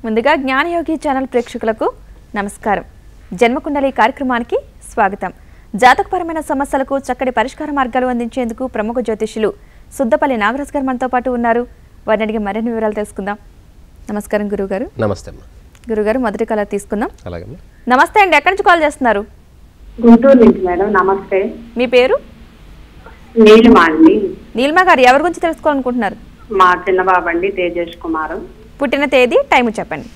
ముందుగా జ్ఞానయోగి ఛానల్ ప్రేక్షకులకు నమస్కారం. జన్మకుండలి కార్యక్రమానికి స్వాగతం. జాతకపరమైన సమస్యలకు చక్కటి పరిష్కార మార్గాలు అందించేందుకు ప్రముఖ జ్యోతిష్యులు సుద్దపల్లి నాగరాజ్ గారు మనతో పాటు ఉన్నారు. వారిని అడిగి మరిన్ని వివరాలు తెలుసుకుందాం. నమస్కారం గురుగారు. నమస్తే అమ్మా. గురుగారు, మొదటి కాల తీసుకుందాం. అలాగే. నమస్తే అండి, ఎక్కడి నుంచి కాల్ చేస్తున్నారు? గుంటూరు నుంచి మేడం. నమస్తే. మీ పేరు? నీలిమా అండి. నీలిమా గారు, ఎవరి గురించి తెలుసుకోవాలనుకుంటున్నారు? మా చిన్న బాబు అండి, తేజేష్ కుమార్. పుట్టిన తేదీ, టైం చెప్పండి.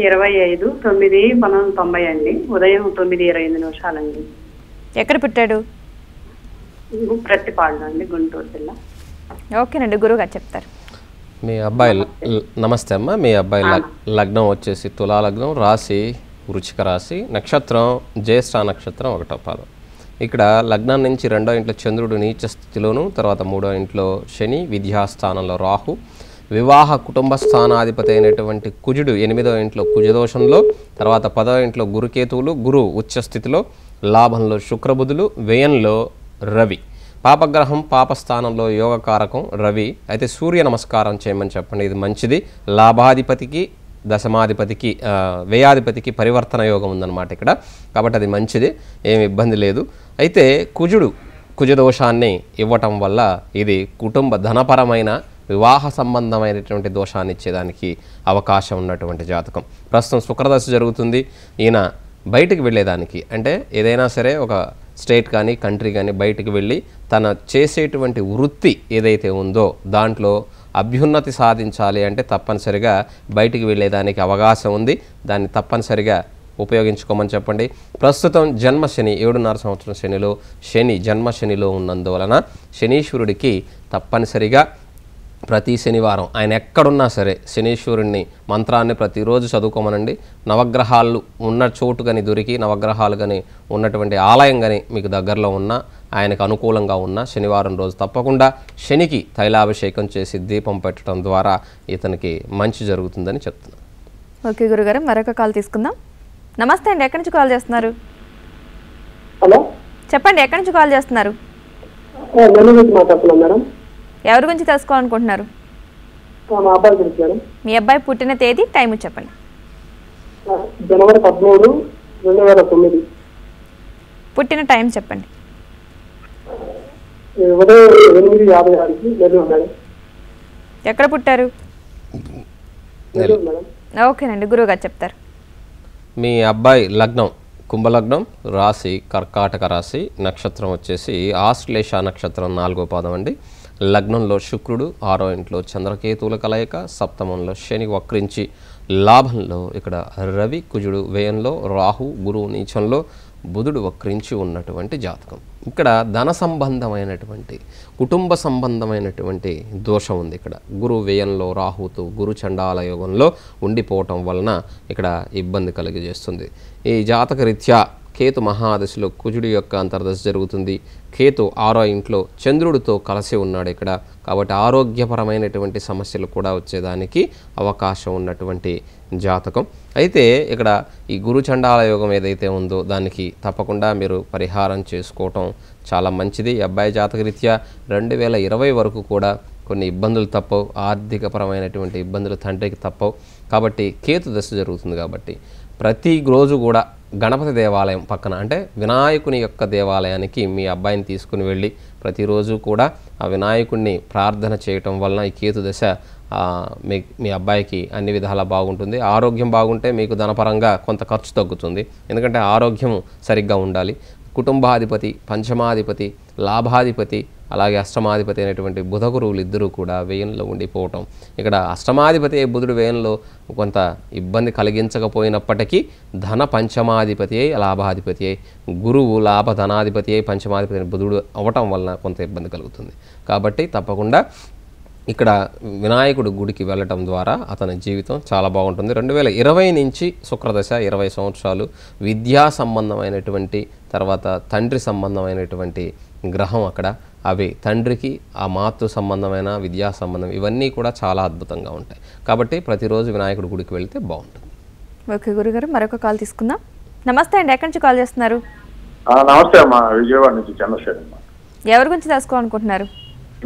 25/9/1990 అండి. ఉదయం 9:25 అండి. ఎక్కడ పుట్టాడు? ప్రతిపాడు అండి, గుంటూరు జిల్లా. ఓకేనండి, గురువుగారు చెప్తారు. మీ అబ్బాయి నమస్తే అమ్మా. మీ అబ్బాయి లగ్నం వచ్చేసి తులా లగ్నం, రాశి వృచ్చిక రాశి, నక్షత్రం జ్యేష్ఠ నక్షత్రం 1వ పాదం. ఇక్కడ లగ్నం నుంచి 2వ ఇంట్లో చంద్రుడు నీచ స్థితిలోను, తర్వాత 3వ ఇంట్లో శని, విద్యాస్థానంలో రాహు, వివాహ కుటుంబ స్థానాధిపతి అయినటువంటి కుజుడు 8వ ఇంట్లో కుజదోషంలో, తర్వాత 10వ ఇంట్లో గురుకేతువులు, గురు ఉచ్చ స్థితిలో, లాభంలో శుక్రబుధులు, వ్యయంలో రవి. పాపగ్రహం పాపస్థానంలో యోగకారకం రవి. అయితే సూర్య నమస్కారం చేయమని చెప్పండి, ఇది మంచిది. లాభాధిపతికి దశమాధిపతికి వ్యయాధిపతికి పరివర్తన యోగం ఉందన్నమాట ఇక్కడ, కాబట్టి అది మంచిది, ఏమి ఇబ్బంది లేదు. అయితే కుజదోషాన్ని ఇవ్వటం వల్ల ఇది కుటుంబ ధనపరమైన వివాహ సంబంధమైనటువంటి దోషాన్ని ఇచ్చేదానికి అవకాశం ఉన్నటువంటి జాతకం. ప్రస్తుతం శుక్రదశ జరుగుతుంది. ఈయన బయటికి వెళ్ళేదానికి, అంటే ఏదైనా సరే ఒక స్టేట్ కానీ కంట్రీ కానీ బయటికి వెళ్ళి తన చేసేటువంటి వృత్తి ఏదైతే ఉందో దాంట్లో అభ్యున్నతి సాధించాలి అంటే తప్పనిసరిగా బయటికి వెళ్ళేదానికి అవకాశం ఉంది. దాన్ని తప్పనిసరిగా ఉపయోగించుకోమని చెప్పండి. ప్రస్తుతం జన్మశని 7.5 సంవత్సరం శనిలో శని జన్మశనిలో ఉన్నందువలన శనీశ్వరుడికి తప్పనిసరిగా ప్రతి శనివారం ఆయన ఎక్కడున్నా సరే శనీశ్వరుణ్ణి మంత్రాన్ని ప్రతిరోజు చదువుకోమనండి. నవగ్రహాలు ఉన్న చోటు కానీ దొరికి, నవగ్రహాలు కానీ ఉన్నటువంటి ఆలయం కానీ మీకు దగ్గరలో ఉన్న, ఆయనకు అనుకూలంగా ఉన్న శనివారం రోజు తప్పకుండా శనికి తైలాభిషేకం చేసి దీపం పెట్టడం ద్వారా ఇతనికి మంచి జరుగుతుందని చెప్తున్నాను. ఓకే గురుగారు, మరొక కాల్ తీసుకుందాం. నమస్తే అండి, ఎక్కడి నుంచి కాల్ చేస్తున్నారు? హలో, చెప్పండి, ఎక్కడి నుంచి కాల్ చేస్తున్నారు? మేడం. ఎవరి గురించి తెలుసుకోవాలనుకుంటున్నారు? మా అబ్బాయి గురించి మేడం. మీ అబ్బాయి పుట్టిన తేదీ, టైం చెప్పండి. జనవరి 13, 2009. పుట్టిన టైం చెప్పండి. ఉదయం 8:56 నెల్లూరు మేడం. ఎక్కడ పుట్టారు? నెల్లూరు మేడం. ఓకేనండి, గురువుగారు చెప్తారు. మీ అబ్బాయి లగ్నం కుంభలగ్నం, రాశి కర్కాటక రాశి, నక్షత్రం వచ్చేసి ఆశ్లేష నక్షత్రం 4వ పాదం అండి. లగ్నంలో శుక్రుడు, 6వ ఇంట్లో చంద్రకేతువుల కలయిక, సప్తమంలో శని వక్రించి, లాభంలో ఇక్కడ రవి కుజుడు, వ్యయంలో రాహు, గురువు నీచంలో, బుధుడు వక్రించి ఉన్నటువంటి జాతకం. ఇక్కడ ధన సంబంధమైనటువంటి కుటుంబ సంబంధమైనటువంటి దోషం ఉంది. ఇక్కడ గురు వ్యయంలో రాహుతో గురు చండాల యోగంలో ఉండిపోవటం వలన ఇక్కడ ఇబ్బంది కలిగజేస్తుంది. ఈ జాతక రీత్యా కేతు మహాదశలో కుజుడి యొక్క అంతర్దశ జరుగుతుంది. కేతు 6వ ఇంట్లో చంద్రుడితో కలిసి ఉన్నాడు ఇక్కడ, కాబట్టి ఆరోగ్యపరమైనటువంటి సమస్యలు కూడా వచ్చేదానికి అవకాశం ఉన్నటువంటి జాతకం. అయితే ఇక్కడ ఈ గురు చండాల యోగం ఏదైతే ఉందో దానికి తప్పకుండా మీరు పరిహారం చేసుకోవటం చాలా మంచిది. ఈ అబ్బాయి జాతకరీత్యా 2020 వరకు కూడా కొన్ని ఇబ్బందులు తప్పవు, ఆర్థికపరమైనటువంటి ఇబ్బందులు తండ్రికి తప్పవు. కాబట్టి కేతు దశ జరుగుతుంది కాబట్టి ప్రతిరోజు కూడా గణపతి దేవాలయం పక్కన, అంటే వినాయకుని యొక్క దేవాలయానికి మీ అబ్బాయిని తీసుకుని వెళ్ళి ప్రతిరోజు కూడా ఆ వినాయకుడిని ప్రార్థన చేయటం వలన ఈ కేతు దశ మీ అబ్బాయికి అన్ని విధాలా బాగుంటుంది. ఆరోగ్యం బాగుంటే మీకు ధనపరంగా కొంత ఖర్చు తగ్గుతుంది, ఎందుకంటే ఆరోగ్యం సరిగ్గా ఉండాలి. కుటుంబాధిపతి, పంచమాధిపతి, లాభాధిపతి, అలాగే అష్టమాధిపతి అయినటువంటి బుధ గురువులు ఇద్దరూ కూడా వ్యయంలో ఉండిపోవటం. ఇక్కడ అష్టమాధిపతి బుధుడు వ్యయంలో కొంత ఇబ్బంది కలిగించకపోయినప్పటికీ ధన పంచమాధిపతి అయి లాభాధిపతి అయి గురువు లాభ ధనాధిపతి అయి పంచమాధిపతి బుధుడు అవ్వటం వలన కొంత ఇబ్బంది కలుగుతుంది. కాబట్టి తప్పకుండా ఇక్కడ వినాయకుడు గుడికి వెళ్ళటం ద్వారా అతని జీవితం చాలా బాగుంటుంది. 2020 నుంచి శుక్రదశ 20 సంవత్సరాలు విద్యా సంబంధమైనటువంటి, తర్వాత తండ్రి సంబంధమైనటువంటి గ్రహం అక్కడ, అవి తండ్రికి ఆ మాతృ సంబంధమైన విద్యా సంబంధం ఇవన్నీ కూడా చాలా అద్భుతంగా ఉంటాయి. కాబట్టి ప్రతిరోజు వినాయకుడి గుడికి వెళ్తే బాగుంటుంది. ఓకే గురుగారు, మరొక కాల్ తీసుకుందాం. నమస్తే అండి, ఎక్కడి నుంచి కాల్ చేస్తున్నారు? నమస్తే అమ్మా, విజయవాడ నుంచి చంద్రశేఖర్. ఎవరి గురించి తెలుసుకోవాలనుకుంటున్నారు?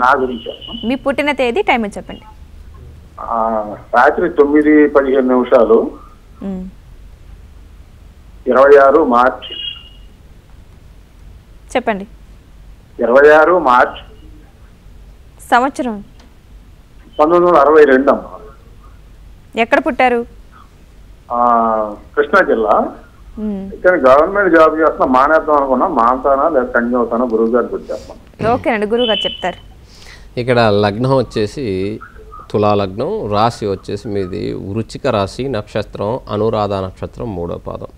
నా గురించి. మీ పుట్టిన తేదీ, టైం చెప్పండి. రాత్రి 9:15 ఉమ్. 26 మార్చ్ చెప్పండి 26 మార్చ్ సంవత్సరం 1962 అమ్మా. ఎక్కడ పుట్టారు? కృష్ణా జిల్లా. ఉమ్. ఇక్కడ గవర్నమెంట్ జాబ్ చేస్తున్నా, మానేద్దాం అనుకున్నా, మానతానా లేదా కంటి అవుతానా గురువు గారికి వచ్చేస్తాం. ఓకేనండి, గురువుగారు చెప్తారు. ఇక్కడ లగ్నం వచ్చేసి తులా లగ్నం, రాశి వచ్చేసి మీది వృచ్చిక రాశి, నక్షత్రం అనురాధ నక్షత్రం 3వ పాదం.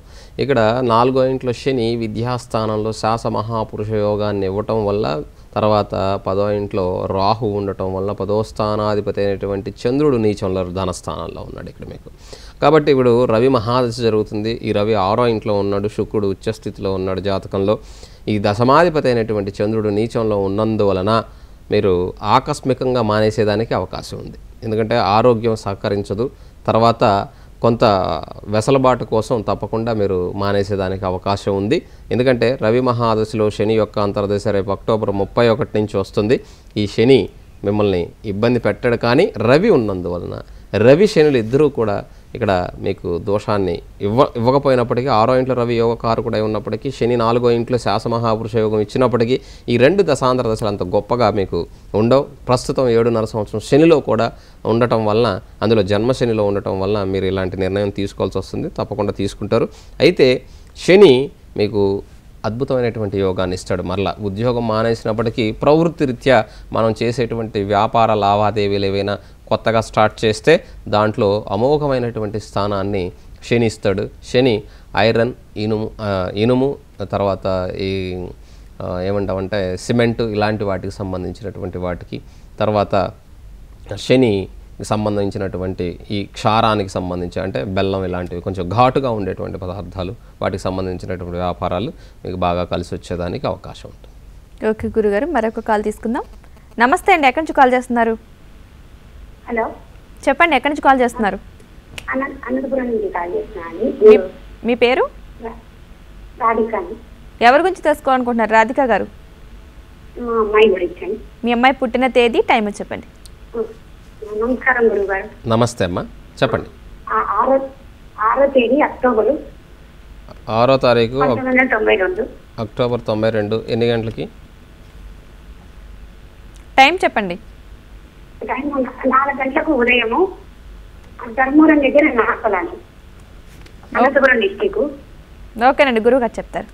ఇక్కడ 4వ ఇంట్లో శని విద్యాస్థానంలో శాస మహాపురుష యోగాన్ని ఇవ్వటం వల్ల, తర్వాత 10వ ఇంట్లో రాహు ఉండటం వల్ల 10వ స్థానాధిపతి అయినటువంటి చంద్రుడు నీచంలో ధనస్థానంలో ఉన్నాడు ఇక్కడ మీకు. కాబట్టి ఇప్పుడు రవి మహాదశ జరుగుతుంది. ఈ రవి 6వ ఇంట్లో ఉన్నాడు, శుక్రుడు ఉచ్చస్థితిలో ఉన్నాడు జాతకంలో. ఈ దశమాధిపతి అయినటువంటి చంద్రుడు నీచంలో ఉన్నందువలన మీరు ఆకస్మికంగా మానేసేదానికి అవకాశం ఉంది. ఎందుకంటే ఆరోగ్యం సహకరించదు, తర్వాత కొంత వెసలుబాటు కోసం తప్పకుండా మీరు మానేసేదానికి అవకాశం ఉంది. ఎందుకంటే రవి మహాదశలో శని యొక్క అంతర్దశ రేపు అక్టోబర్ 31 నుంచి వస్తుంది. ఈ శని మిమ్మల్ని ఇబ్బంది పెట్టడు, కానీ రవి ఉన్నందువలన రవి శనులు ఇద్దరూ కూడా ఇక్కడ మీకు దోషాన్ని ఇవ్వకపోయినప్పటికీ 6వ ఇంట్లో రవి యోగకారకుడై ఉన్నప్పటికీ, శని 4వ ఇంట్లో శాసమహాపురుష యోగం ఇచ్చినప్పటికీ ఈ 2 దశాంతర దశలు అంత గొప్పగా మీకు ఉండవు. ప్రస్తుతం 7.5 సంవత్సరం శనిలో కూడా ఉండటం వలన, అందులో జన్మశనిలో ఉండటం వలన మీరు ఇలాంటి నిర్ణయం తీసుకోవాల్సి వస్తుంది. తప్పకుండా తీసుకుంటారు. అయితే శని మీకు అద్భుతమైనటువంటి యోగాన్ని ఇస్తాడు. మరలా ఉద్యోగం మానేసినప్పటికీ ప్రవృత్తి రీత్యా మనం చేసేటువంటి వ్యాపార లావాదేవీలు ఏవైనా కొత్తగా స్టార్ట్ చేస్తే దాంట్లో అమోఘమైనటువంటి స్థానాన్ని శని ఇస్తాడు. శని ఐరన్, ఇనుము తర్వాత ఈ ఏమంటామంటే సిమెంటు ఇలాంటి వాటికి సంబంధించినటువంటి వాటికి, తర్వాత శని సంబంధించినటువంటి ఈ క్షారానికి సంబంధించి అంటే బెల్లం ఇలాంటివి కొంచెం ఘాటుగా ఉండేటువంటి పదార్థాలు, వాటికి సంబంధించినటువంటి వ్యాపారాలు మీకు బాగా కలిసి వచ్చేదానికి అవకాశం ఉంటుంది. ఓకే గురుగారు, మరొక కాల్ తీసుకుందాం. నమస్తే అండి, ఎక్కడి నుంచి కాల్ చేస్తున్నారు? హలో చెప్పండి, ఎక్కడి నుంచి కాల్ చేస్తున్నారు? అనంతపురం నుంచి కాల్ చేస్తున్నాను. మీ పేరు? రాధిక. ఎవరి గురించి తెలుసుకోవాలనుకుంటున్నారు రాధిక గారు? మా అమ్మాయి గురించి. మీ అమ్మాయి పుట్టిన తేదీ, టైం చెప్పండి. నమస్కారం గురువు గారు. నమస్తే అమ్మా, చెప్పండి. 6వ తేదీ అక్టోబర్ 6వ తారీఖు 1992. అక్టోబర్ 92. ఎన్ని గంటలకి? టైం చెప్పండి. టైం 4 గంటలకు ఉదయము, ధర్మవరం దగ్గర నాగపలాని, అనంతపురం డిస్టిక్. ఓకేనండి, గురువు గారు చెప్తారు.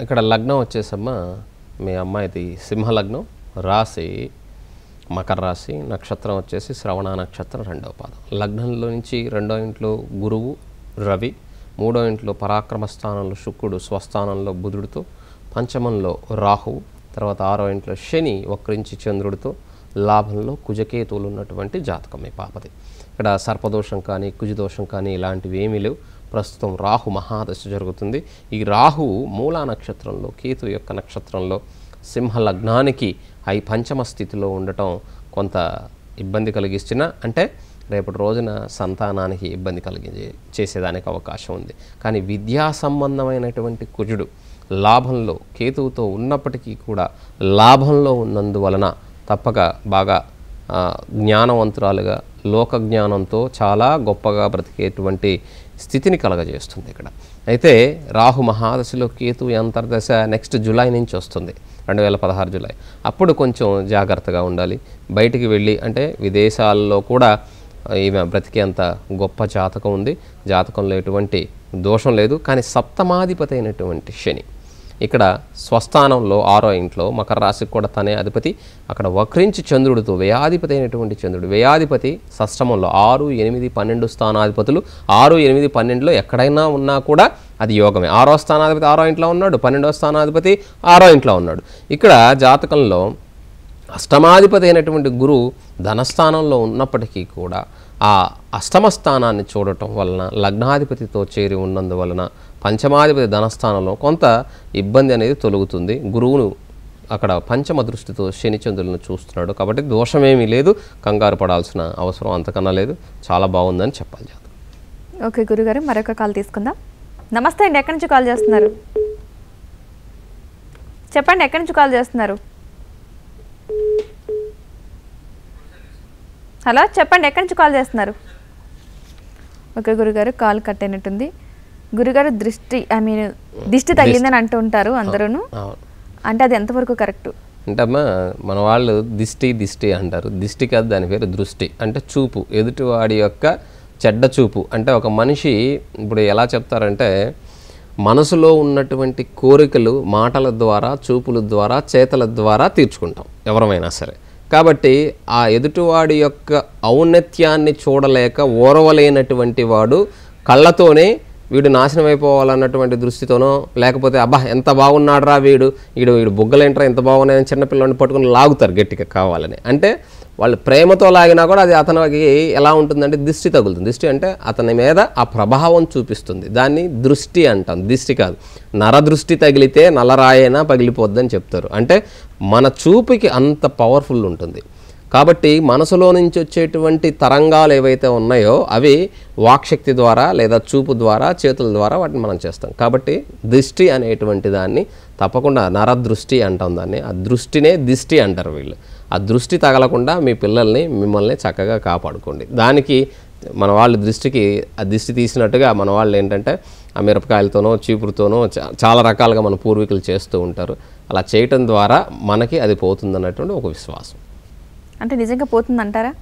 ఇక్కడ లగ్నం వచ్చేసమ్మా మీ అమ్మాయిది సింహ లగ్నం, రాశి మకర రాశి, నక్షత్రం వచ్చేసి శ్రవణ నక్షత్రం 2వ పాదం. లగ్నంలో నుంచి 2వ ఇంట్లో గురువు రవి, 3వ ఇంట్లో పరాక్రమ స్థానంలో శుక్రుడు స్వస్థానంలో బుధుడితో, పంచమంలో రాహువు, తర్వాత 6వ ఇంట్లో శని వక్రించి చంద్రుడితో, లాభంలో కుజకేతువులు ఉన్నటువంటి జాతకం మీ పాపది. ఇక్కడ సర్పదోషం కానీ కుజదోషం కానీ ఇలాంటివి ఏమీ లేవు. ప్రస్తుతం రాహు మహాదశ జరుగుతుంది. ఈ రాహువు మూలా నక్షత్రంలో, కేతు యొక్క నక్షత్రంలో సింహ లగ్నానికి పంచమ స్థితిలో ఉండటం కొంత ఇబ్బంది కలిగిస్తున్న, అంటే రేపటి రోజున సంతానానికి ఇబ్బంది చేసేదానికి అవకాశం ఉంది. కానీ విద్యా సంబంధమైనటువంటి కుజుడు లాభంలో కేతువుతో ఉన్నప్పటికీ కూడా లాభంలో ఉన్నందువలన తప్పక బాగా జ్ఞానవంతురాలుగా లోక జ్ఞానంతో చాలా గొప్పగా బ్రతికేటువంటి స్థితిని కలగజేస్తుంది ఇక్కడ. అయితే రాహు మహాదశలో కేతు అంతర్దశ నెక్స్ట్ జూలై నుంచి వస్తుంది, 2016 జూలై. అప్పుడు కొంచెం జాగ్రత్తగా ఉండాలి. బయటికి వెళ్ళి అంటే విదేశాల్లో కూడా ఈమె బ్రతికేంత గొప్ప జాతకం ఉంది. జాతకంలో ఎటువంటి దోషం లేదు. కానీ సప్తమాధిపతి అయినటువంటి శని ఇక్కడ స్వస్థానంలో 6వ ఇంట్లో మకర రాశికి కూడా తనే అధిపతి, అక్కడ వక్రించి చంద్రుడితో వ్యయాధిపతి అయినటువంటి చంద్రుడు, వ్యయాధిపతి షష్టమంలో 6, 8, 12 స్థానాధిపతులు 6, 8, 12లో ఎక్కడైనా ఉన్నా కూడా అది యోగమే. 6వ స్థానాధిపతి 6వ ఇంట్లో ఉన్నాడు, 12వ స్థానాధిపతి 6వ ఇంట్లో ఉన్నాడు. ఇక్కడ జాతకంలో అష్టమాధిపతి అయినటువంటి గురువు ధనస్థానంలో ఉన్నప్పటికీ కూడా ఆ అష్టమ స్థానాన్ని చూడటం వలన, లగ్నాధిపతితో చేరి ఉన్నందువలన పంచమాధిపతి ధనస్థానంలో కొంత ఇబ్బంది అనేది తొలగుతుంది. గురువును అక్కడ పంచమ దృష్టితో శనిచంద్రులను చూస్తున్నాడు కాబట్టి దోషమేమీ లేదు, కంగారు పడాల్సిన అవసరం అంతకన్నా లేదు. చాలా బాగుందని చెప్పాలి. ఓకే గురుగారు, మరొక కాల్ తీసుకుందాం. నమస్తే అండి, ఎక్కడి నుంచి కాల్ చేస్తున్నారు? చెప్పండి, ఎక్కడి నుంచి కాల్ చేస్తున్నారు? హలో చెప్పండి, ఎక్కడి నుంచి కాల్ చేస్తున్నారు? ఓకే గురుగారు, కాల్ కట్ అయినట్టుంది. గురుగారు దిష్టి తగిలిందని అంటూ ఉంటారు అందరూను, అంటే అది ఎంతవరకు కరెక్ట్? అంటే అమ్మా మన వాళ్ళు దిష్టి అంటారు. దిష్టి కాదు, దాని పేరు దృష్టి. అంటే చూపు, ఎదుటివాడి యొక్క చెడ్డ చూపు. అంటే ఒక మనిషి ఇప్పుడు ఎలా చెప్తారంటే మనసులో ఉన్నటువంటి కోరికలు మాటల ద్వారా, చూపుల ద్వారా, చేతల ద్వారా తీర్చుకుంటాం ఎవరమైనా సరే. కాబట్టి ఆ ఎదుటివాడి యొక్క ఔన్నత్యాన్ని చూడలేక ఓర్వలేనటువంటి వాడు కళ్ళతోనే వీడు నాశనం అయిపోవాలన్నటువంటి దృష్టితోనో, లేకపోతే అబ్బా ఎంత బాగున్నాడురా వీడు బుగ్గలేంట్రా ఎంత బాగున్నాయని చిన్నపిల్లని పట్టుకుని లాగుతారు గట్టిగా కావాలని. అంటే వాళ్ళు ప్రేమతో లాగినా కూడా అది అతనికి ఎలా ఉంటుందంటే దిష్టి తగులుతుంది. దిష్టి అంటే అతని మీద ఆ ప్రభావం చూపిస్తుంది. దాన్ని దృష్టి అంటాం, దిష్టి కాదు. నరదృష్టి తగిలితే నల్లరాయైనా పగిలిపోద్దని చెప్తారు. అంటే మన చూపుకి అంత పవర్ఫుల్ ఉంటుంది. కాబట్టి మనసులో నుంచి వచ్చేటువంటి తరంగాలు ఏవైతే ఉన్నాయో అవి వాక్శక్తి ద్వారా లేదా చూపు ద్వారా, చేతుల ద్వారా వాటిని మనం చేస్తాం. కాబట్టి దృష్టి అనేటువంటి దాన్ని తప్పకుండా నరదృష్టి అంటాం దాన్ని. ఆ దృష్టినే దిష్టి అంటారు వీళ్ళు. ఆ దృష్టి తగలకుండా మీ పిల్లల్ని మిమ్మల్ని చక్కగా కాపాడుకోండి. దానికి మన వాళ్ళు ఆ దిష్టి తీసినట్టుగా మన వాళ్ళు ఏంటంటే ఆ మిరపకాయలతోనో చీపురుతోనో చాలా రకాలుగా మన పూర్వీకులు చేస్తూ ఉంటారు. అలా చేయటం ద్వారా మనకి అది పోతుందన్నటువంటి ఒక విశ్వాసం. అంటే నిజంగా పోతుందంటారా?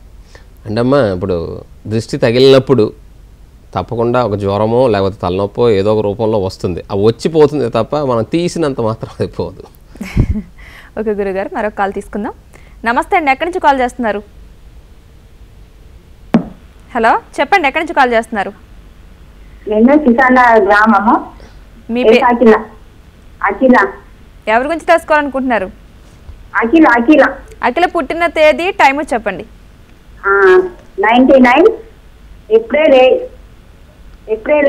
అంటే అమ్మా ఇప్పుడు దృష్టి తగిలినప్పుడు తప్పకుండా ఒక జ్వరమో లేకపోతే తలనొప్పో ఏదో ఒక రూపంలో వస్తుంది. అది వచ్చిపోతుంది తప్ప మనం తీసినంత మాత్రం అది పోదు. ఓకే గురుగారు, మరొక కాల్ తీసుకుందాం. నమస్తే అండి, ఎక్కడి నుంచి కాల్ చేస్తున్నారు? హలో చెప్పండి, ఎక్కడి నుంచి కాల్ చేస్తున్నారు? గ్రామము. మీ అఖిల. ఎవరి గురించి తెలుసుకోవాలనుకుంటున్నారు? అఖిల పుట్టిన తేదీ, టైము చెప్పండి. 99 ఏప్రిల్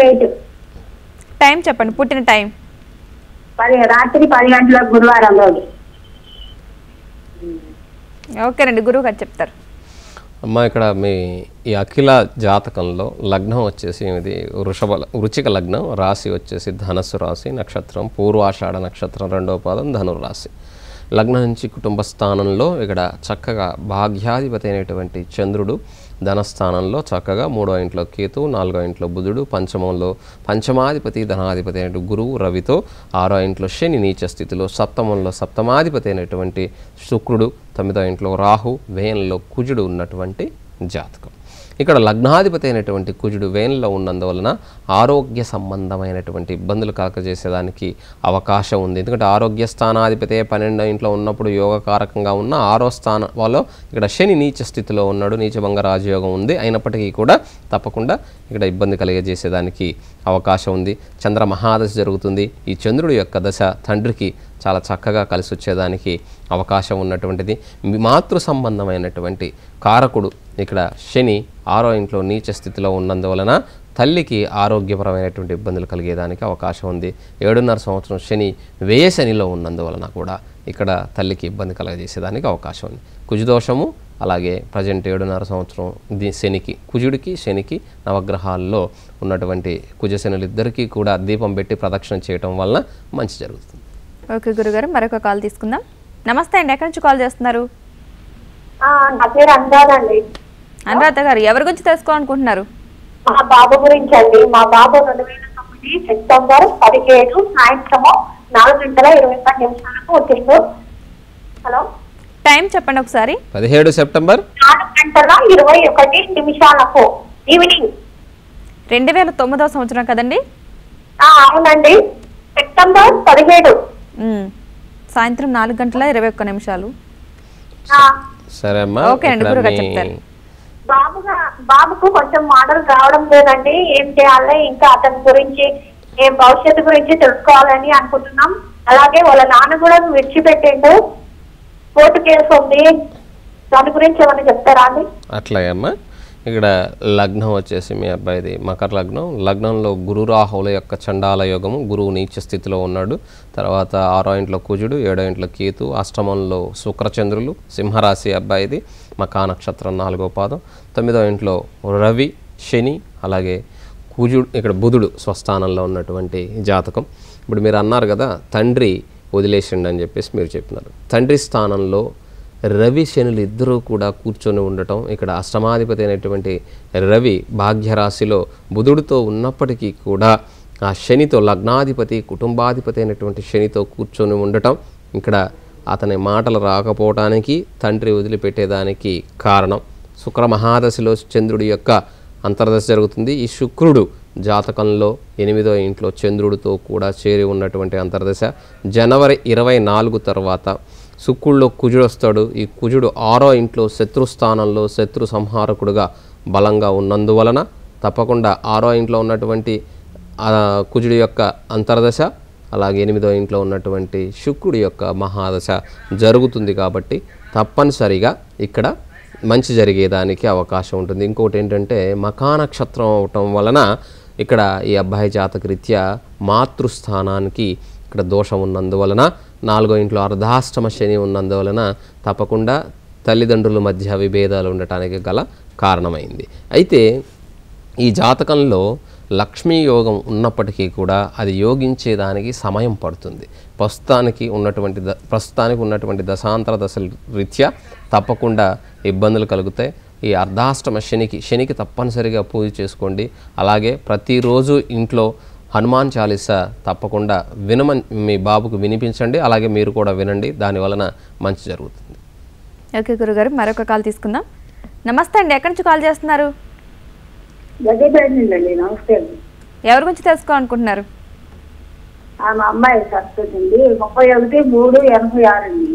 8. టైం చెప్పండి, పుట్టిన టైం. రాత్రి 10 గంటలకు, గురువారం రోజు. ఓకేనండి, గురువు గారు చెప్తారు. అమ్మ ఇక్కడ ఈ అఖిల జాతకంలో లగ్నం వచ్చేసి ఇది వృచ్చిక లగ్నం, రాశి వచ్చేసి ధనస్సు రాశి, నక్షత్రం పూర్వాషాఢ నక్షత్రం, 2వ పాదం ధనుర్రాశి. లగ్నం నుంచి కుటుంబ స్థానంలో ఇక్కడ చక్కగా భాగ్యాధిపతి అయినటువంటి చంద్రుడు, ధనస్థానంలో చక్కగా 3వ ఇంట్లో కేతు, 4వ ఇంట్లో బుధుడు, పంచమంలో పంచమాధిపతి ధనాధిపతి అయినటువంటి గురువు రవితో, 6వ ఇంట్లో శని నీచ స్థితిలో, సప్తమంలో సప్తమాధిపతి అయినటువంటి శుక్రుడు, 9వ ఇంట్లో రాహు, వ్యయంలో కుజుడు ఉన్నటువంటి జాతకం. ఇక్కడ లగ్నాధిపతి అయినటువంటి కుజుడు వేన్లో ఉన్నందువలన ఆరోగ్య సంబంధమైనటువంటి ఇబ్బందులు కలగజేసేదానికి అవకాశం ఉంది. ఎందుకంటే ఆరోగ్య స్థానాధిపతి 12వ ఇంట్లో ఉన్నప్పుడు యోగకారకంగా ఉన్న 6వ స్థానంలో ఇక్కడ శని నీచ స్థితిలో ఉన్నాడు, నీచభంగ రాజయోగం ఉంది. అయినప్పటికీ కూడా తప్పకుండా ఇక్కడ ఇబ్బంది కలిగజేసేదానికి అవకాశం ఉంది. చంద్ర మహాదశ జరుగుతుంది. ఈ చంద్రుడి యొక్క దశ తండ్రికి చాలా చక్కగా కలిసి వచ్చేదానికి అవకాశం ఉన్నటువంటిది. మాతృ సంబంధమైనటువంటి కారకుడు ఇక్కడ శని 6వ ఇంట్లో నీచ స్థితిలో ఉన్నందువలన తల్లికి ఆరోగ్యపరమైనటువంటి ఇబ్బందులు కలిగేదానికి అవకాశం ఉంది. 7.5 సంవత్సరం శని వ్యయ శనిలో ఉన్నందువలన కూడా ఇక్కడ తల్లికి ఇబ్బంది కలగజేసేదానికి అవకాశం ఉంది. కుజదోషము అలాగే ప్రజెంట్ 7.5 సంవత్సరం శనికి, కుజుడికి శనికి నవగ్రహాల్లో ఉన్నటువంటి కుజశనులు ఇద్దరికీ కూడా దీపం పెట్టి ప్రదక్షిణ చేయటం వలన మంచి జరుగుతుంది. ఓకే గురుగారు, మరొక కాల్ తీసుకుందాం. నమస్తే అండి, ఎక్కడి నుంచి కాల్ చేస్తున్నారు? నా పేరు అనురాధ అండి. అనురాధ గారు, ఎవరి గురించి తెలుసుకోవాలనుకుంటున్నారు? మా బాబు గురించి అండి. మా బాబు 2009 సెప్టెంబర్ 17 సాయంత్రము 4:20 వచ్చిండు. హలో, టైం చెప్పండి ఒకసారి. 17 సెప్టెంబర్ 4:21 ఈవినింగ్. 2009వ సంవత్సరం కదండి? అవునండి, సెప్టెంబర్ 17 సాయంత్రం 4:21. సరే అమ్మా, ఓకేనండి, గురుగారు చెప్తారు. బాబుకు కొంచెం మాటలు రావడం లేదండి. ఏం చేయాలి, ఇంకా అతని గురించి ఏం భవిష్యత్తు గురించి తెలుసుకోవాలని అనుకుంటున్నాం. అలాగే వాళ్ళ నాన్న కూడా విడిచిపెట్టిండు, కోర్టు కేసు ఉంది, దాని గురించి ఏమైనా చెప్తారా అండి? అట్లాగే అమ్మా, ఇక్కడ లగ్నం వచ్చేసి మీ అబ్బాయిది మకర లగ్నం. లగ్నంలో గురు రాహుల యొక్క చండాల యోగము, గురువు నీచ స్థితిలో ఉన్నాడు. తర్వాత 6వ ఇంట్లో కుజుడు, 7వ ఇంట్లో కేతు, అష్టమంలో శుక్రచంద్రులు, సింహరాశి అబ్బాయిది, మకా నక్షత్రం 4వ పాదం, 9వ ఇంట్లో రవి, శని అలాగే కుజుడు, ఇక్కడ బుధుడు స్వస్థానంలో ఉన్నటువంటి జాతకం. ఇప్పుడు మీరు అన్నారు కదా తండ్రి వదిలేసిండు అని చెప్పేసి మీరు చెప్పినారు. తండ్రి స్థానంలో రవి శనులు ఇద్దరూ కూడా కూర్చొని ఉండటం, ఇక్కడ అష్టమాధిపతి అయినటువంటి రవి భాగ్యరాశిలో బుధుడితో ఉన్నప్పటికీ కూడా ఆ శనితో లగ్నాధిపతి కుటుంబాధిపతి అయినటువంటి శనితో కూర్చొని ఉండటం ఇక్కడ అతని మాటలు రాకపోవటానికి తండ్రి వదిలిపెట్టేదానికి కారణం. శుక్ర మహాదశలో చంద్రుడి యొక్క అంతర్దశ జరుగుతుంది. ఈ శుక్రుడు జాతకంలో 8వ ఇంట్లో చంద్రుడితో కూడా చేరి ఉన్నటువంటి అంతర్దశ. జనవరి 24 తర్వాత శుక్రుడిలో కుజుడు వస్తాడు. ఈ కుజుడు 6వ ఇంట్లో శత్రుస్థానంలో శత్రు సంహారకుడుగా బలంగా ఉన్నందువలన తప్పకుండా 6వ ఇంట్లో ఉన్నటువంటి కుజుడి యొక్క అంతర్దశ అలాగే 8వ ఇంట్లో ఉన్నటువంటి శుక్రుడి యొక్క మహాదశ జరుగుతుంది. కాబట్టి తప్పనిసరిగా ఇక్కడ మంచి జరిగేదానికి అవకాశం ఉంటుంది. ఇంకోటి ఏంటంటే మఖా నక్షత్రం అవటం వలన ఇక్కడ ఈ అబ్బాయి జాతకరీత్యా మాతృస్థానానికి ఇక్కడ దోషం ఉన్నందువలన 4వ ఇంట్లో అర్ధాష్టమ శని ఉన్నందువలన తప్పకుండా తల్లిదండ్రుల మధ్య విభేదాలు ఉండటానికి గల కారణమైంది. అయితే ఈ జాతకంలో లక్ష్మీ యోగం ఉన్నప్పటికీ కూడా అది యోగించేదానికి సమయం పడుతుంది. ప్రస్తుతానికి ఉన్నటువంటి దశాంతర దశల రీత్యా తప్పకుండా ఇబ్బందులు కలుగుతాయి. ఈ అర్ధాష్టమ శనికి తప్పనిసరిగా పూజ చేసుకోండి. అలాగే ప్రతిరోజు ఇంట్లో హనుమాన్ చాలీసా తప్పకుండా మీ బాబుకు వినిపించండి. అలాగే మీరు కూడా వినండి, దానివలన మంచి జరుగుతుంది. ఓకే గురుగారు, మరొక కాల్ తీసుకుందాం. నమస్తే అండి, ఎక్కడి నుంచి కాల్ చేస్తున్నారు? నమస్తే. ఎవరి గురించి తెలుసుకోవాలనుకుంటున్నారు? మా అమ్మాయి సరస్వతి అండి, 31/3/86 అండి,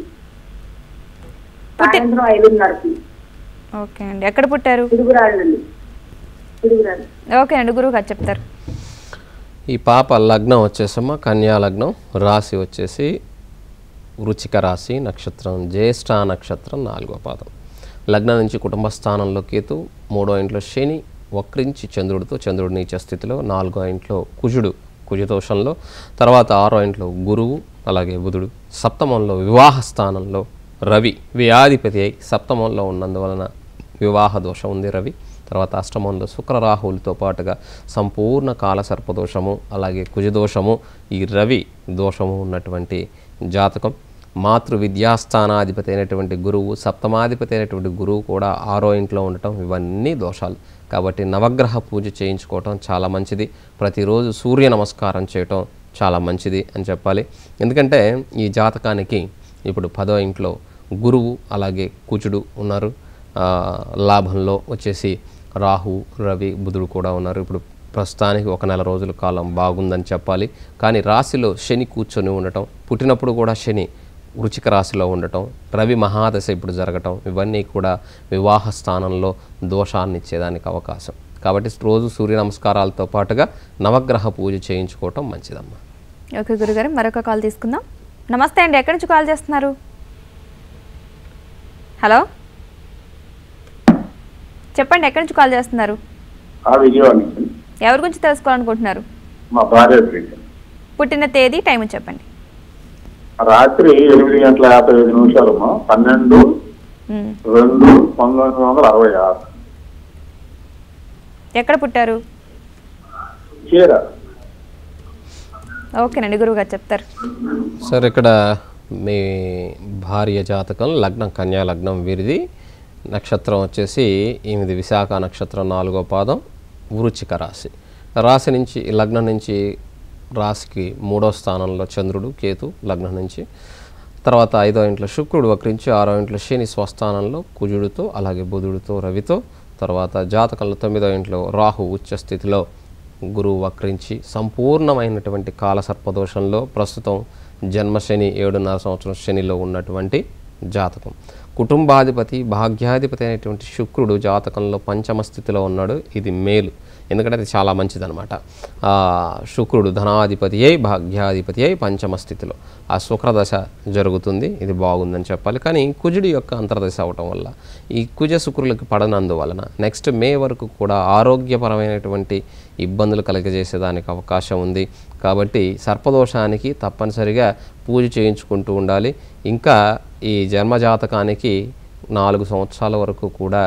సాయంత్రం 5:30కి. ఓకే అండి, ఎక్కడ పుట్టారు? పిడుగురాళ్ళండి. పిడుగురాళ్ళు. ఓకే అండి, గురువు గారు చెప్తారు. ఈ పాప లగ్నం వచ్చేసమ్మా కన్యా లగ్నం, రాశి వచ్చేసి వృచ్చిక రాశి, నక్షత్రం జ్యేష్ఠ నక్షత్రం 4వ పాదం. లగ్నం నుంచి కుటుంబ స్థానంలో కేతు, 3వ ఇంట్లో శని వక్రించి చంద్రుడితో, చంద్రుడి నీచ స్థితిలో, 4వ ఇంట్లో కుజుడు కుజదోషంలో, తర్వాత 6వ ఇంట్లో గురువు అలాగే బుధుడు, సప్తమంలో వివాహ స్థానంలో రవి వ్యాధిపతి అయి సప్తమంలో ఉన్నందువలన వివాహ దోషం ఉంది రవి. తర్వాత అష్టమంలో శుక్రరాహులతో పాటుగా సంపూర్ణ కాల సర్పదోషము అలాగే కుజదోషము, ఈ రవి దోషము ఉన్నటువంటి జాతకం. మాతృ విద్యాస్థానాధిపతి అయినటువంటి గురువు, సప్తమాధిపతి అయినటువంటి గురువు కూడా 6వ ఇంట్లో ఉండటం, ఇవన్నీ దోషాలు. కాబట్టి నవగ్రహ పూజ చేయించుకోవటం చాలా మంచిది. ప్రతిరోజు సూర్య నమస్కారం చేయటం చాలా మంచిది అని చెప్పాలి. ఎందుకంటే ఈ జాతకానికి ఇప్పుడు 10వ ఇంట్లో గురువు అలాగే కుజుడు ఉన్నారు. లాభంలో వచ్చేసి రాహు రవి బుధుడు కూడా ఉన్నారు. ఇప్పుడు ప్రస్తుతానికి 1 నెల రోజుల కాలం బాగుందని చెప్పాలి. కానీ రాశిలో శని కూర్చొని ఉండటం, పుట్టినప్పుడు కూడా శని వృచ్చిక రాశిలో ఉండటం, రవి మహాదశ ఇప్పుడు జరగటం, ఇవన్నీ కూడా వివాహ స్థానంలో దోషాన్ని ఇచ్చేదానికి అవకాశం. కాబట్టి రోజు సూర్య నమస్కారాలతో పాటుగా నవగ్రహ పూజ చేయించుకోవటం మంచిదమ్మా. ఓకే గురుగారు, మరొక కాల్ తీసుకుందాం. నమస్తే అండి, ఎక్కడి నుంచి కాల్ చేస్తున్నారు? హలో చెప్పండి, ఎక్కడి నుంచి కాల్ చేస్తున్నారు? ఎవరి గురించి తెలుసుకోవాలనుకుంటున్నారు? మా భార్య. పుట్టిన తేదీ టైం చెప్పండి. రాత్రి 8:55 12/2/1966. ఎక్కడ పుట్టారు? ఓకేనండి, గురువు గారు చెప్తారు. సార్ ఇక్కడ మీ భార్య జాతకం లగ్నం కన్యా లగ్నం వీరిది. నక్షత్రం వచ్చేసి 8 విశాఖ నక్షత్రం 4వ పాదం, వృచ్చిక రాశి. రాశి నుంచి లగ్నం నుంచి రాశికి 3వ స్థానంలో చంద్రుడు కేతు లగ్నం నుంచి, తర్వాత 5వ ఇంట్లో శుక్రుడు వక్రించి, 6వ ఇంట్లో శని స్వస్థానంలో కుజుడితో అలాగే బుధుడితో రవితో, తర్వాత జాతకంలో 9వ ఇంట్లో రాహు ఉచ్చ స్థితిలో, గురువు వక్రించి సంపూర్ణమైనటువంటి కాల సర్పదోషంలో ప్రస్తుతం జన్మశని 7.5 సంవత్సరం శనిలో ఉన్నటువంటి జాతకం. కుటుంబాధిపతి భాగ్యాధిపతి అయినటువంటి శుక్రుడు జాతకంలో పంచమ స్థితిలో ఉన్నాడు. ఇది మేలు, ఎందుకంటే అది చాలా మంచిదన్నమాట. శుక్రుడు ధనాధిపతి అయి భాగ్యాధిపతి అయి పంచమ స్థితిలో ఆ శుక్రదశ జరుగుతుంది. ఇది బాగుందని చెప్పాలి. కానీ కుజుడి యొక్క అంతర్దశ అవటం వల్ల ఈ కుజ శుక్రులకు పడనందువలన నెక్స్ట్ మే వరకు కూడా ఆరోగ్యపరమైనటువంటి ఇబ్బందులు కలిగజేసేదానికి అవకాశం ఉంది. కాబట్టి సర్పదోషానికి తప్పనిసరిగా పూజ చేయించుకుంటూ ఉండాలి. ఇంకా ఈ జన్మజాతకానికి 4 సంవత్సరాల వరకు కూడా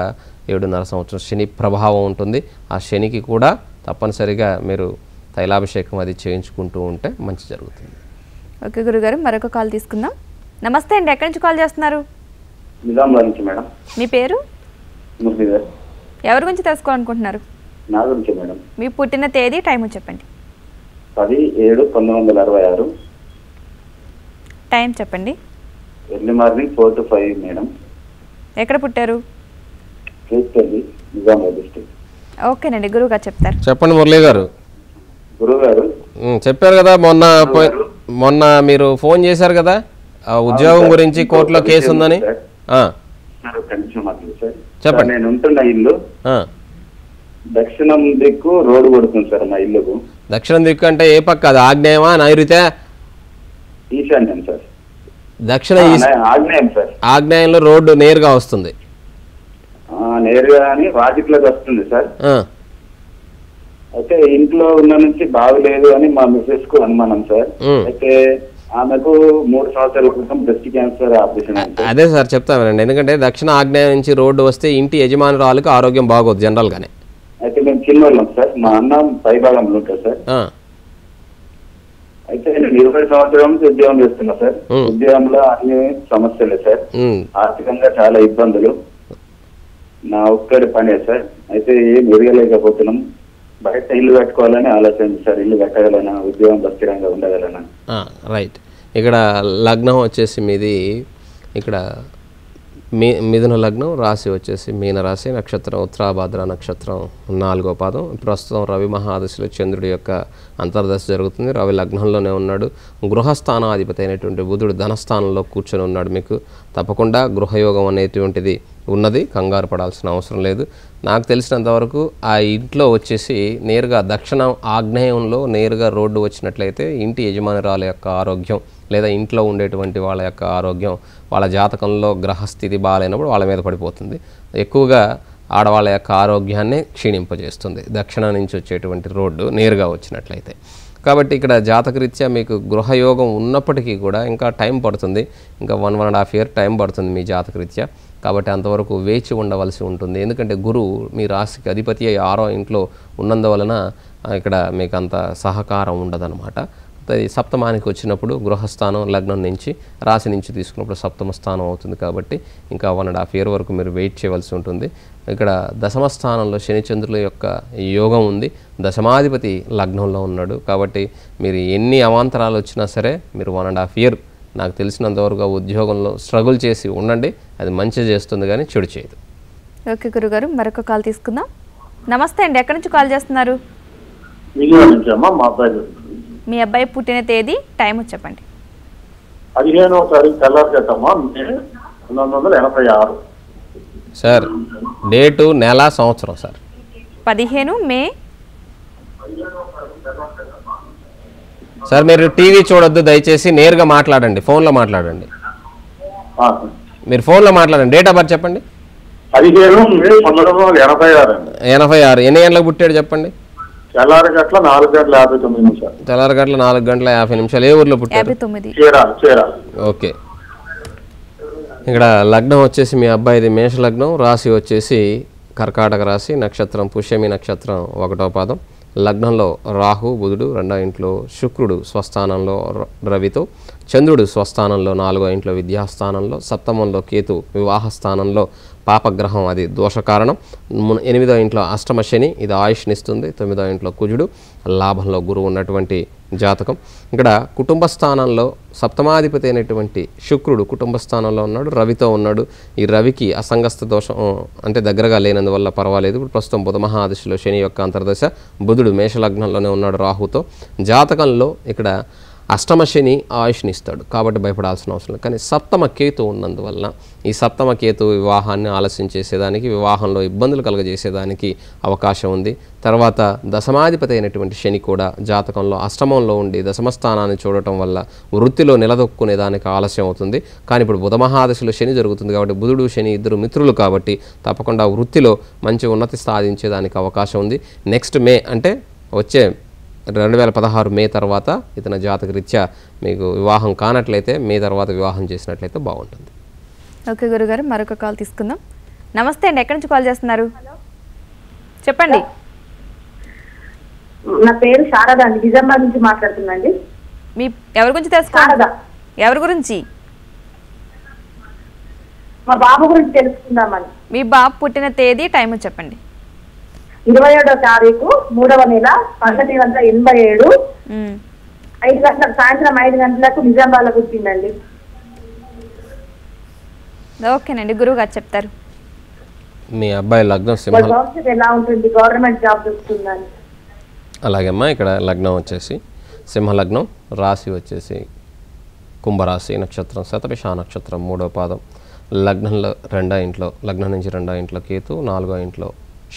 7.5 సంవత్సరం శని ప్రభావం ఉంటుంది. ఆ శనికి కూడా తప్పనిసరిగా మీరు తైలాభిషేకం అది చేయించుకుంటూ ఉంటే మంచి జరుగుతుంది. ఓకే గురుగారు, మరొక కాల్ తీసుకుందాం. నమస్తే అండి, ఎక్కడి నుంచి కాల్ చేస్తున్నారు? నిజామాబాద్ నుంచి మేడం. మీ పేరు? మురళీధర్. ఎవరి గురించి తెలుసుకోవాలనుకుంటున్నారు? నా గురించి మేడం. మీ పుట్టిన తేదీ, టైం చెప్పండి. 10/7/1966. టైం చెప్పండి. Early morning 4 to 5 madam. ఎక్కడ పుట్టారు? కేసుపల్లి, నిజామాబాద్ డిస్ట్రిక్ట్. ఓకేనండి, గురువు గారు చెప్తారు. చెప్పండి మురళి గారు. గురువు గారు చెప్పారు కదా మొన్న మీరు ఫోన్ చేశారు కదా ఆ ఉద్యోగం గురించి, కోర్టులో కేసు ఉందని. చెప్పండి. నేను ఉంటున్న ఇల్లు దక్షిణం దిక్కు రోడ్డు కొడుతుంది సార్ మా ఇల్లుకు. దక్షిణం దిక్కు అంటే ఏ పక్క? అది ఆగ్నేయమా నైరుతే? ఈశాన్యం సార్. దక్షిణ ఆగ్నేయం సార్. ఆగ్నేయంలో రోడ్డు నేరుగా వస్తుంది. నేరుగా అని వాజిట్లోకి వస్తుంది సార్. అయితే ఇంట్లో ఉన్న నుంచి బాగులేదు అని మా మిసెస్ కు అనుమానం సార్. అయితే ఆమెకు 3 సంవత్సరాల క్రితం బ్రెస్ట్ క్యాన్సర్ ఆపరేషన్. అదే సార్ చెప్తానండి, ఎందుకంటే దక్షిణ ఆగ్నేయం నుంచి రోడ్డు వస్తే ఇంటి యజమానురాలకు ఆరోగ్యం బాగోదు జనరల్ గానే. అయితే మేము చిన్నవాళ్ళం సార్, మా అన్న పై భాగంలో ఉంటారు సార్. అయితే నేను 20 సంవత్సరాల నుంచి ఉద్యోగం చేస్తున్నా సార్. ఉద్యోగంలో అన్ని సమస్యలే సార్, ఆర్థికంగా చాలా ఇబ్బందులు. నా ఒక్కడి పనే సార్. అయితే ఏం ఎరగలేకపోతున్నాం. బయట ఇల్లు కట్టుకోవాలని ఆలోచన సార్. ఇల్లు కట్టగలనా, ఉద్యోగం స్థిరంగా ఉండగలనా? రైట్. ఇక్కడ లగ్నం వచ్చేసి మీది ఇక్కడ మిథున లగ్నం, రాశి వచ్చేసి మీనరాశి, నక్షత్రం ఉత్తరాభాద్ర నక్షత్రం 4వ పాదం. ప్రస్తుతం రవి మహాదశలో చంద్రుడి యొక్క అంతర్దశ జరుగుతుంది. రవి లగ్నంలోనే ఉన్నాడు. గృహస్థానాధిపతి అయినటువంటి బుధుడు ధనస్థానంలో కూర్చొని ఉన్నాడు. మీకు తప్పకుండా గృహయోగం అనేటువంటిది ఉన్నది, కంగారు పడాల్సిన అవసరం లేదు. నాకు తెలిసినంతవరకు ఆ ఇంట్లో వచ్చేసి నేరుగా దక్షిణ ఆగ్నేయంలో నేరుగా రోడ్డు వచ్చినట్లయితే ఇంటి యజమానురాల యొక్క ఆరోగ్యం లేదా ఇంట్లో ఉండేటువంటి వాళ్ళ యొక్క ఆరోగ్యం, వాళ్ళ జాతకంలో గ్రహస్థితి బాగాలేనప్పుడు వాళ్ళ మీద పడిపోతుంది. ఎక్కువగా ఆడవాళ్ళ యొక్క ఆరోగ్యాన్ని క్షీణింపజేస్తుంది దక్షిణ నుంచి వచ్చేటువంటి రోడ్డు నేరుగా వచ్చినట్లయితే. కాబట్టి ఇక్కడ జాతకరీత్యా మీకు గృహయోగం ఉన్నప్పటికీ కూడా ఇంకా టైం పడుతుంది. ఇంకా 1.5 year టైం పడుతుంది మీ జాతకరీత్యా. కాబట్టి అంతవరకు వేచి ఉండవలసి ఉంటుంది. ఎందుకంటే గురువు మీ రాశికి అధిపతి 6వ ఇంట్లో ఉన్నందువలన ఇక్కడ మీకు అంత సహకారం ఉండదన్నమాట. సప్తమానికి వచ్చినప్పుడు గృహస్థానం లగ్నం నుంచి రాశి నుంచి తీసుకున్నప్పుడు సప్తమ స్థానం అవుతుంది. కాబట్టి ఇంకా 1.5 year వరకు మీరు వెయిట్ చేయవలసి ఉంటుంది. ఇక్కడ దశమ స్థానంలో శనిచంద్రుల యొక్క యోగం ఉంది. దశమాధిపతి లగ్నంలో ఉన్నాడు. కాబట్టి మీరు ఎన్ని అవాంతరాలు వచ్చినా సరే మీరు 1.5 year నాకు తెలిసినంతవరకు ఉద్యోగంలో స్ట్రగుల్ చేసి ఉండండి. అది మంచి చేస్తుంది కానీ చెడు చేయదు. ఓకే గురుగారు, మరొక కాల్ తీసుకుందాం. నమస్తే అండి, ఎక్కడి నుంచి కాల్ చేస్తున్నారు? మీ అబ్బాయి పుట్టిన తేదీ, టైం చెప్పండి. 15వ తారీఖు తెల్లారిగట్టమ్మా, మే 1986. సార్ డేటు, నెల, సంవత్సరం సార్? 15 మే. సార్ మీరు టీవీ చూడొద్దు దయచేసి, నేరుగా మాట్లాడండి, ఫోన్లో మాట్లాడండి. మీరు ఫోన్లో మాట్లాడండి. డేట్ ఆఫ్ బర్త్ చెప్పండి. 15 మే 1986. 86. ఎన్ని గంటలకు పుట్టాడు చెప్పండి? తెల్లారిగట్ల 4:59. తెల్లారిగట్ల 4:50. ఏ ఊర్లో పుట్టారు? ఓకే. ఇక్కడ లగ్నం వచ్చేసి మీ అబ్బాయిది మేష లగ్నం, రాశి వచ్చేసి కర్కాటక రాశి, నక్షత్రం పుష్యమి నక్షత్రం 1వ పాదం. లగ్నంలో రాహు బుధుడు, 2వ ఇంట్లో శుక్రుడు స్వస్థానంలో రవితో, చంద్రుడు స్వస్థానంలో 4వ ఇంట్లో విద్యాస్థానంలో, సప్తమంలో కేతు వివాహ స్థానంలో పాపగ్రహం, అది దోషకారణం. 8వ ఇంట్లో అష్టమ శని, ఇది ఆయుష్నిస్తుంది. 9వ ఇంట్లో కుజుడు, లాభంలో గురువు ఉన్నటువంటి జాతకం. ఇక్కడ కుటుంబ స్థానంలో సప్తమాధిపతి అయినటువంటి శుక్రుడు కుటుంబ స్థానంలో ఉన్నాడు, రవితో ఉన్నాడు. ఈ రవికి అసంగస్థ దోషం అంటే దగ్గరగా లేనందువల్ల పర్వాలేదు. ఇప్పుడు ప్రస్తుతం బుధ మహాదశలో శని యొక్క అంతర్దశ, బుధుడు మేషలగ్నంలోనే ఉన్నాడు రాహుతో. జాతకంలో ఇక్కడ అష్టమ శని ఆయుష్నిస్తాడు కాబట్టి భయపడాల్సిన అవసరం లేదు. కానీ సప్తమ కేతు ఉన్నందువలన ఈ సప్తమ కేతు వివాహాన్ని ఆలస్యం చేసేదానికి, వివాహంలో ఇబ్బందులు కలుగజేసేదానికి అవకాశం ఉంది. తర్వాత దశమాధిపతి అయినటువంటి శని కూడా జాతకంలో అష్టమంలో ఉండి దశమస్థానాన్ని చూడటం వల్ల వృత్తిలో నిలదొక్కునే దానికి ఆలస్యం అవుతుంది. కానీ ఇప్పుడు బుధ మహాదశలో శని జరుగుతుంది కాబట్టి బుధుడు శని ఇద్దరు మిత్రులు కాబట్టి తప్పకుండా వృత్తిలో మంచి ఉన్నతి సాధించేదానికి అవకాశం ఉంది. నెక్స్ట్ మే అంటే వచ్చే 2016 మే తర్వాత ఇతని జాతకరీత్యా మీకు వివాహం కానట్లయితే మే తర్వాత వివాహం చేసినట్లయితే బాగుంటుంది. ఓకే గురుగారు, మరొక కాల్ తీసుకుందాం. నమస్తే అండి, ఎక్కడి నుంచి కాల్ చేస్తున్నారు చెప్పండి. నా పేరు శారద అండి, నిజామాబాద్ నుంచి మాట్లాడుతున్నాండి. మీ ఎవరి గురించి తెలుసుకోవాలి? ఎవరి గురించి? మా బాబు గురించి తెలుసుకుందామని. మీ బాబు పుట్టిన తేదీ టైం చెప్పండి. 27వ తారీఖు 3వ నెల 1987 5 గంటలకు సాయంత్రం 5 గంటలకు నిజామాబాద్లో పుట్టిందండి. ఓకేనండి, గురువు గారు చెప్తారు. మీ అబ్బాయి లగ్నం వాళ్ళ భవిష్యత్తు ఎలా ఉంటుంది, గవర్నమెంట్ జాబ్ వస్తుందని. అలాగేమ్మా, ఇక్కడ లగ్నం వచ్చేసి సింహలగ్నం, రాశి వచ్చేసి కుంభరాశి, నక్షత్రం శతభిష నక్షత్రం 3వ పాదం. లగ్నంలో 2వ ఇంట్లో, లగ్నం నుంచి 2వ ఇంట్లో కేతు, 4వ ఇంట్లో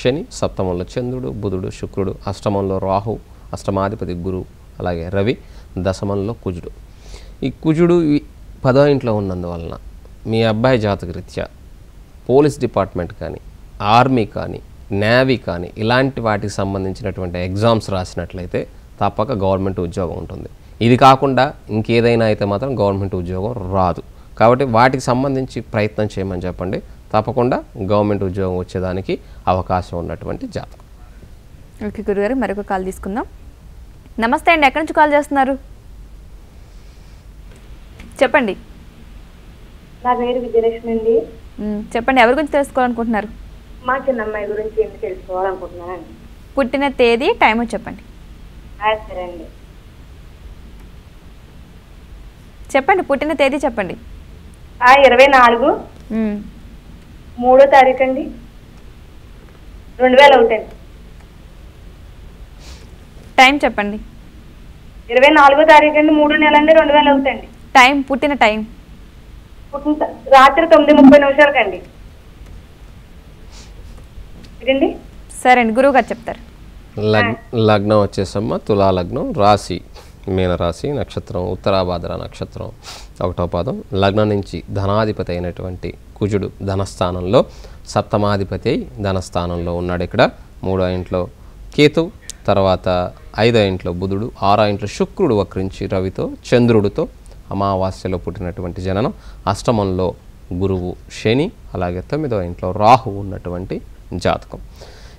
శని, సప్తమంలో చంద్రుడు, బుధుడు, శుక్రుడు, అష్టమంలో రాహు, అష్టమాధిపతి గురువు, అలాగే రవి, దశమంలో కుజుడు. ఈ కుజుడు 10వ ఇంట్లో ఉన్నందువలన మీ అబ్బాయి జాతకరీత్యా పోలీస్ డిపార్ట్మెంట్ కానీ, ఆర్మీ కానీ, నేవీ కానీ ఇలాంటి వాటికి సంబంధించినటువంటి ఎగ్జామ్స్ రాసినట్లయితే తప్పక గవర్నమెంట్ ఉద్యోగం ఉంటుంది. ఇది కాకుండా ఇంకేదైనా అయితే మాత్రం గవర్నమెంట్ ఉద్యోగం రాదు. కాబట్టి వాటికి సంబంధించి ప్రయత్నం చేయమని చెప్పండి. తప్పకుండా గవర్నమెంట్ ఉద్యోగం వచ్చేదానికి అవకాశం ఉన్నటువంటి జాతకం. ఓకే గురుగారు, మరొక కాల్ తీసుకుందాం. నమస్తే అండి, ఎక్కడి నుంచి కాల్ చేస్తున్నారు? చెప్పండి. నా పేరు విజయలక్ష్మి అండి. చెప్పండి, ఎవరి గురించి తెలుసుకోవాలనుకుంటున్నారు? మా చిన్న అమ్మాయి గురించి ఏం తెలుసుకోవాలనుకుంటున్నానండి. పుట్టిన తేదీ టైం చెప్పండి. సరే అండి. చెప్పండి, పుట్టిన తేదీ చెప్పండి. 24 3వ తారీఖు అండి 2001 అండి. టైం చెప్పండి. 24వ తారీఖు అండి 3వ నెల అండి 2001 అండి. టైం, పుట్టిన టైం రాత్రి 9:30 అండి. ఇదండి. సరే అండి, గురువు గారు చెప్తారు. లగ్నం వచ్చేసమ్మా తులా లగ్నం, రాశి మీనరాశి, నక్షత్రం ఉత్తరాభాద్ర నక్షత్రం 1వ పాదం. లగ్నం నుంచి ధనాధిపతి అయినటువంటి కుజుడు ధనస్థానంలో, సప్తమాధిపతి అయి ధనస్థానంలో ఉన్నాడు. ఇక్కడ 3వ ఇంట్లో కేతు, తర్వాత 5వ ఇంట్లో బుధుడు, 6వ ఇంట్లో శుక్రుడు వక్రించి రవితో చంద్రుడితో అమావాస్యలో పుట్టినటువంటి జననం. అష్టమంలో గురువు శని, అలాగే 9వ ఇంట్లో రాహు ఉన్నటువంటి జాతకం.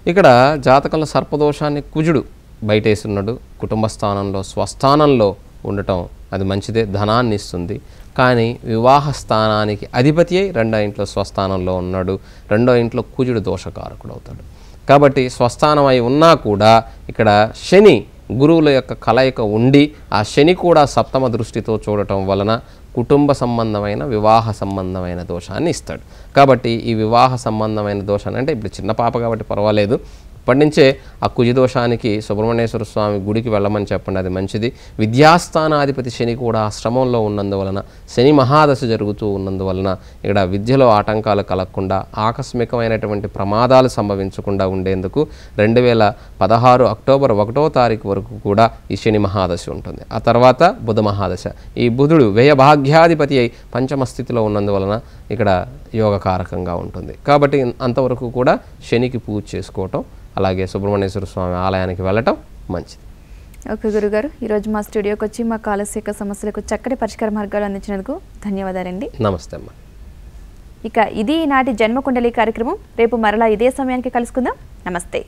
ఇక్కడ జాతకంలో సర్పదోషాన్ని కుజుడు బయటేస్తున్నాడు. కుటుంబ స్థానంలో స్వస్థానంలో ఉండటం అది మంచిదే, ధనాన్ని ఇస్తుంది. కానీ వివాహ స్థానానికి అధిపతి అయి 2వ ఇంట్లో స్వస్థానంలో ఉన్నాడు. 2వ ఇంట్లో కుజుడు దోషకారకుడు అవుతాడు. కాబట్టి స్వస్థానం అయి ఉన్నా కూడా ఇక్కడ శని గురువుల యొక్క కలయిక ఉండి ఆ శని కూడా సప్తమ దృష్టితో చూడటం వలన కుటుంబ సంబంధమైన వివాహ సంబంధమైన దోషాన్ని ఇస్తాడు. కాబట్టి ఈ వివాహ సంబంధమైన దోషాన్ని, అంటే ఇప్పుడు చిన్న పాప కాబట్టి పర్వాలేదు, ఇప్పటి నుంచే ఆ కుజి దోషానికి సుబ్రహ్మణ్యేశ్వర స్వామి గుడికి వెళ్ళమని చెప్పండి, అది మంచిది. విద్యాస్థానాధిపతి శని కూడా ఆశ్రమంలో ఉన్నందువలన, శని మహాదశ జరుగుతూ ఉన్నందువలన ఇక్కడ విద్యలో ఆటంకాలు కలగకుండా, ఆకస్మికమైనటువంటి ప్రమాదాలు సంభవించకుండా ఉండేందుకు 2016 అక్టోబర్ 1వ తారీఖు వరకు కూడా ఈ శని మహాదశ ఉంటుంది. ఆ తర్వాత బుధ మహాదశ. ఈ బుధుడు వ్యయభాగ్యాధిపతి అయి పంచమ స్థితిలో ఉన్నందువలన ఇక్కడ యోగకారకంగా ఉంటుంది. కాబట్టి అంతవరకు కూడా శనికి పూజ చేసుకోవటం, అలాగే సుబ్రహ్మణ్యేశ్వర స్వామి ఆలయానికి వెళ్ళటం మంచిది. ఓకే గురుగారు, ఈరోజు మా స్టూడియోకి వచ్చి మా కాలస్యక సమస్యలకు చక్కటి పరిష్కార మార్గాలు అందించినందుకు ధన్యవాదాలండి. నమస్తే అమ్మ. ఇక ఇది ఈనాటి జన్మకుండలి కార్యక్రమం. రేపు మరలా ఇదే సమయానికి కలుసుకుందాం. నమస్తే.